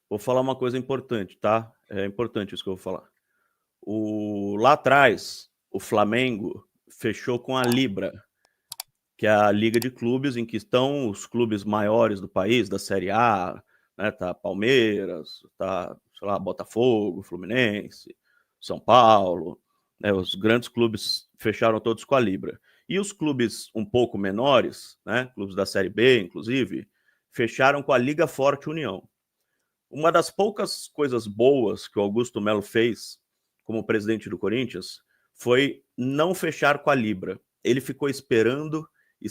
Vou falar uma coisa importante, tá? É importante isso que eu vou falar. Lá atrás, o Flamengo fechou com a Libra, que é a liga de clubes em que estão os clubes maiores do país, da Série A, né? Tá Palmeiras, tá, sei lá, Botafogo, Fluminense, São Paulo, né? Os grandes clubes fecharam todos com a Libra. E os clubes um pouco menores, né? Clubes da Série B, inclusive, fecharam com a Liga Forte União. Uma das poucas coisas boas que o Augusto Melo fez como presidente do Corinthians foi não fechar com a Libra. Ele ficou esperando e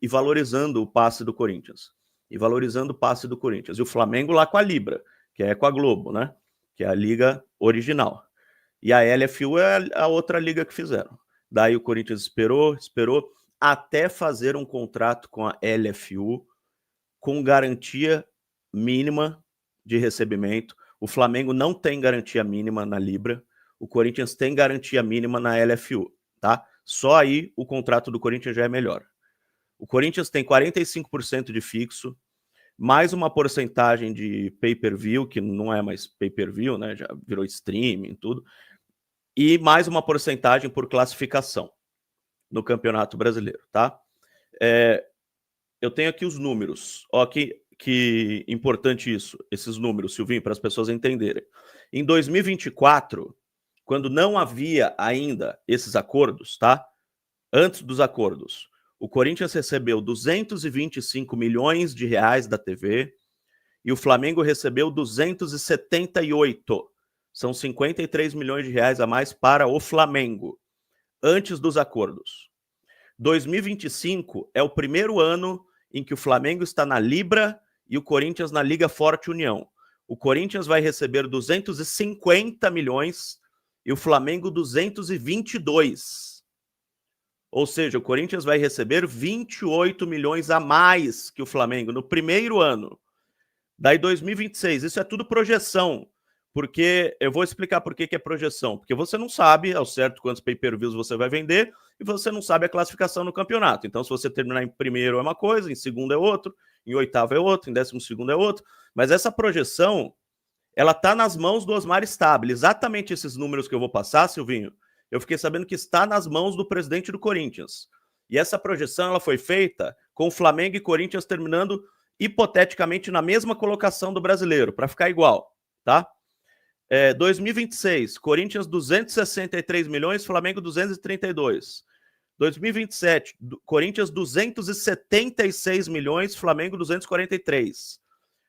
valorizando o passe do Corinthians. E valorizando o passe do Corinthians. E o Flamengo lá com a Libra, que é com a Globo, né? Que é a liga original. E a LFU é a outra liga que fizeram. Daí o Corinthians esperou até fazer um contrato com a LFU com garantia mínima de recebimento. O Flamengo não tem garantia mínima na Libra, o Corinthians tem garantia mínima na LFU, tá? Só aí o contrato do Corinthians já é melhor. O Corinthians tem 45% de fixo, mais uma porcentagem de pay-per-view, que não é mais pay-per-view, né? Já virou streaming, tudo. E mais uma porcentagem por classificação no Campeonato Brasileiro, tá? Eu tenho aqui os números. Ó, que importante isso, esses números, Silvinho, para as pessoas entenderem. Em 2024, quando não havia ainda esses acordos, tá? Antes dos acordos, o Corinthians recebeu 225 milhões de reais da TV e o Flamengo recebeu 278. São 53 milhões de reais a mais para o Flamengo, antes dos acordos. 2025 é o primeiro ano em que o Flamengo está na Libra e o Corinthians na Liga Forte União. O Corinthians vai receber 250 milhões e o Flamengo 222. Ou seja, o Corinthians vai receber 28 milhões a mais que o Flamengo no primeiro ano. Daí 2026, isso é tudo projeção. Porque eu vou explicar por que é projeção. Porque você não sabe ao certo quantos pay-per-views você vai vender e você não sabe a classificação no campeonato. Então, se você terminar em primeiro é uma coisa, em segundo é outro, em oitavo é outro, em 12º é outro. Mas essa projeção, ela está nas mãos do Osmar Stabile. Exatamente esses números que eu vou passar, Silvinho, eu fiquei sabendo que está nas mãos do presidente do Corinthians. E essa projeção ela foi feita com o Flamengo e Corinthians terminando hipoteticamente na mesma colocação do brasileiro, para ficar igual, tá? 2026, Corinthians 263 milhões, Flamengo 232. 2027, Corinthians 276 milhões, Flamengo 243.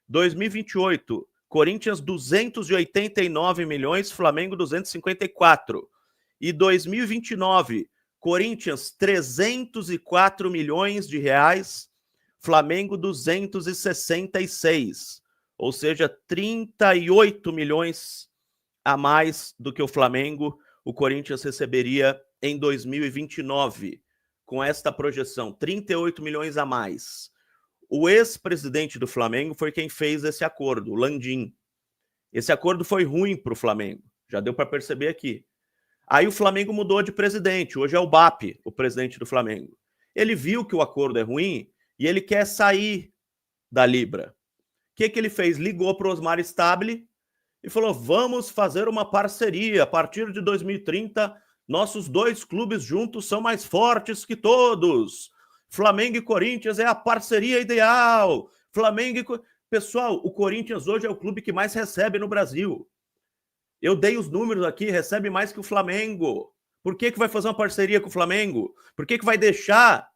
2028, Corinthians 289 milhões, Flamengo 254. E 2029, Corinthians 304 milhões de reais, Flamengo 266. Ou seja, 38 milhões a mais do que o Flamengo, o Corinthians receberia em 2029, com esta projeção, 38 milhões a mais. O ex-presidente do Flamengo foi quem fez esse acordo, o Landim. Esse acordo foi ruim para o Flamengo, já deu para perceber aqui. Aí o Flamengo mudou de presidente, hoje é o BAP, o presidente do Flamengo. Ele viu que o acordo é ruim e ele quer sair da Libra. O que ele fez? Ligou para o Osmar Stabile e falou, vamos fazer uma parceria. A partir de 2030, nossos dois clubes juntos são mais fortes que todos. Flamengo e Corinthians é a parceria ideal. Pessoal, o Corinthians hoje é o clube que mais recebe no Brasil. Eu dei os números aqui, recebe mais que o Flamengo. Por que vai fazer uma parceria com o Flamengo? Por que vai deixar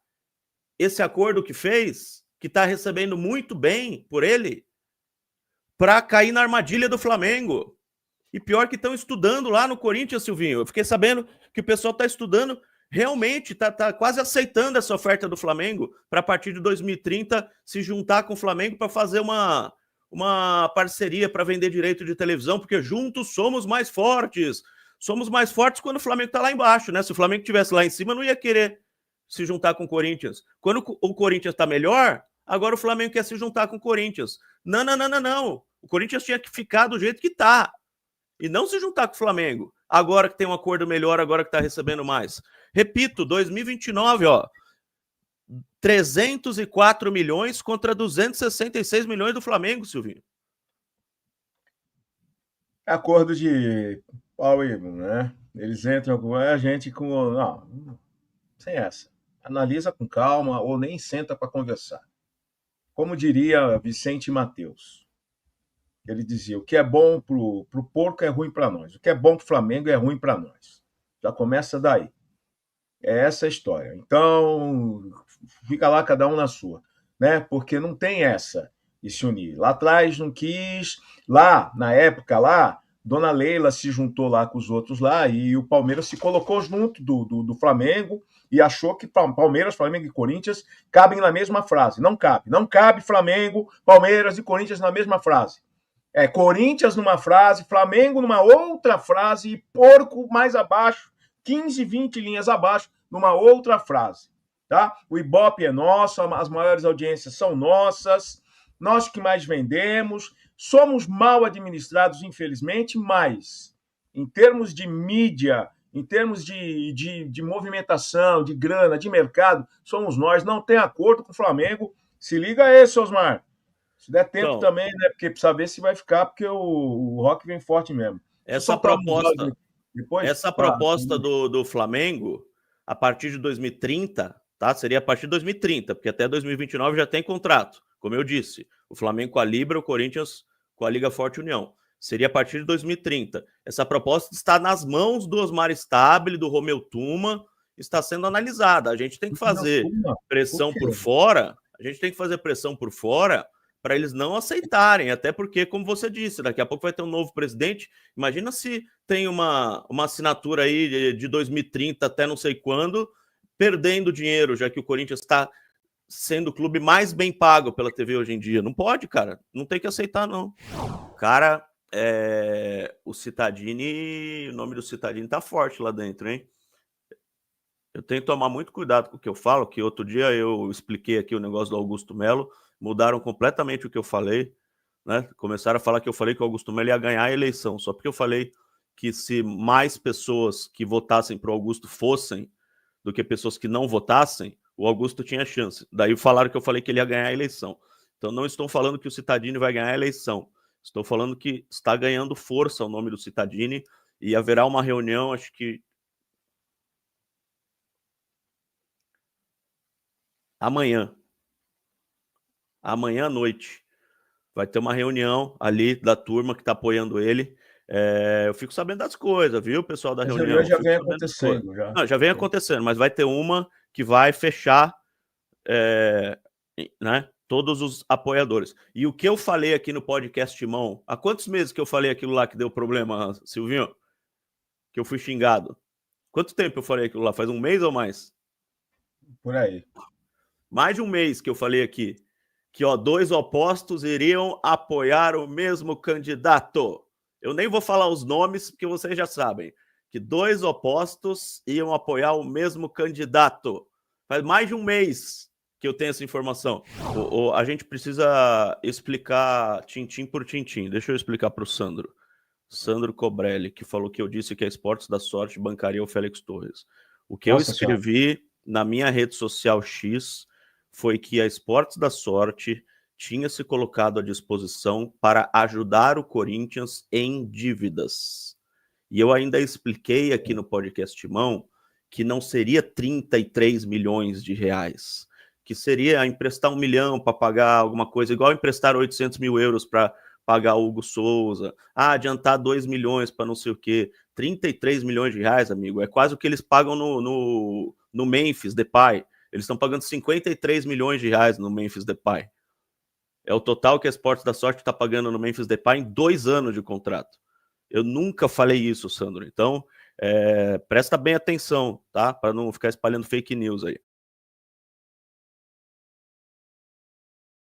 esse acordo que fez, que está recebendo muito bem por ele, para cair na armadilha do Flamengo? E pior que estão estudando lá no Corinthians, Silvinho. Eu fiquei sabendo que o pessoal está estudando, realmente está quase aceitando essa oferta do Flamengo para a partir de 2030 se juntar com o Flamengo para fazer uma parceria para vender direito de televisão, porque juntos somos mais fortes. Somos mais fortes quando o Flamengo está lá embaixo, né? Se o Flamengo estivesse lá em cima, não ia querer se juntar com o Corinthians. Quando o Corinthians está melhor, agora o Flamengo quer se juntar com o Corinthians. Não. O Corinthians tinha que ficar do jeito que está e não se juntar com o Flamengo. Agora que tem um acordo melhor, agora que está recebendo mais. Repito, 2029, ó, 304 milhões contra 266 milhões do Flamengo, Silvinho. Acordo de pau e, né? Eles entram com a gente com... Não, sem essa. Analisa com calma ou nem senta para conversar. Como diria Vicente Mateus, ele dizia, o que é bom para o porco é ruim para nós. O que é bom para o Flamengo é ruim para nós. Já começa daí. É essa a história. Então, fica lá cada um na sua, né? Porque não tem essa de se unir. Lá atrás não quis, lá, na época lá, Dona Leila se juntou lá com os outros lá e o Palmeiras se colocou junto do Flamengo e achou que Palmeiras, Flamengo e Corinthians cabem na mesma frase. Não cabe. Não cabe Flamengo, Palmeiras e Corinthians na mesma frase. É Corinthians numa frase, Flamengo numa outra frase e porco mais abaixo, 15, 20 linhas abaixo, numa outra frase. Tá? O Ibope é nosso, as maiores audiências são nossas, nós que mais vendemos, somos mal administrados, infelizmente, mas em termos de mídia, em termos de movimentação, de grana, de mercado, somos nós, não tem acordo com o Flamengo. Se liga aí, Osmar. Se der tempo então, também, né? Porque precisa ver se vai ficar, porque o Rock vem forte mesmo. Essa proposta, proposta do Flamengo, a partir de 2030, tá? Seria a partir de 2030, porque até 2029 já tem contrato. Como eu disse, o Flamengo com a Libra, o Corinthians com a Liga Forte União. Seria a partir de 2030. Essa proposta está nas mãos do Osmar Stabile, do Romeu Tuma, está sendo analisada. A gente tem que fazer pressão por fora, para eles não aceitarem, até porque, como você disse, daqui a pouco vai ter um novo presidente. Imagina se tem uma assinatura aí de 2030 até não sei quando, perdendo dinheiro, já que o Corinthians está sendo o clube mais bem pago pela TV hoje em dia. Não pode, cara. Não tem que aceitar, não. Cara, o Cittadini, o nome do Cittadini tá forte lá dentro, hein? Eu tenho que tomar muito cuidado com o que eu falo, que outro dia eu expliquei aqui o negócio do Augusto Melo, mudaram completamente o que eu falei, né? Começaram a falar que eu falei que o Augusto Melo ia ganhar a eleição, só porque eu falei que se mais pessoas que votassem para o Augusto fossem do que pessoas que não votassem, o Augusto tinha chance. Daí falaram que eu falei que ele ia ganhar a eleição. Então não estou falando que o Cittadini vai ganhar a eleição. Estou falando que está ganhando força o nome do Cittadini e haverá uma reunião, acho que amanhã à noite, vai ter uma reunião ali da turma que está apoiando ele. Eu fico sabendo das coisas, viu, pessoal da reunião? Já vem acontecendo. Não, já vem acontecendo, mas vai ter uma que vai fechar, né, todos os apoiadores. E o que eu falei aqui no podcast Timão, há quantos meses que eu falei aquilo lá que deu problema, Silvinho? Que eu fui xingado. Quanto tempo eu falei aquilo lá? Faz um mês ou mais? Por aí. Mais de um mês que eu falei aqui que, ó, 2 opostos iriam apoiar o mesmo candidato. Eu nem vou falar os nomes, porque vocês já sabem. Que 2 opostos iam apoiar o mesmo candidato. Faz mais de um mês que eu tenho essa informação. A gente precisa explicar tintim por tintim. Deixa eu explicar para o Sandro Cobrelli, que falou que eu disse que a Esportes da Sorte bancaria o Félix Torres. O que eu escrevi na minha rede social X foi que a Esportes da Sorte tinha se colocado à disposição para ajudar o Corinthians em dívidas. E eu ainda expliquei aqui no podcast Timão que não seria 33 milhões de reais, que seria emprestar 1 milhão para pagar alguma coisa, igual emprestar 800 mil euros para pagar o Hugo Souza, adiantar 2 milhões para não sei o quê. 33 milhões de reais, amigo, é quase o que eles pagam no Memphis Depay. Eles estão pagando 53 milhões de reais no Memphis Depay. É o total que a Esportes da Sorte está pagando no Memphis Depay em 2 anos de contrato. Eu nunca falei isso, Sandro. Então, presta bem atenção, tá? Para não ficar espalhando fake news aí.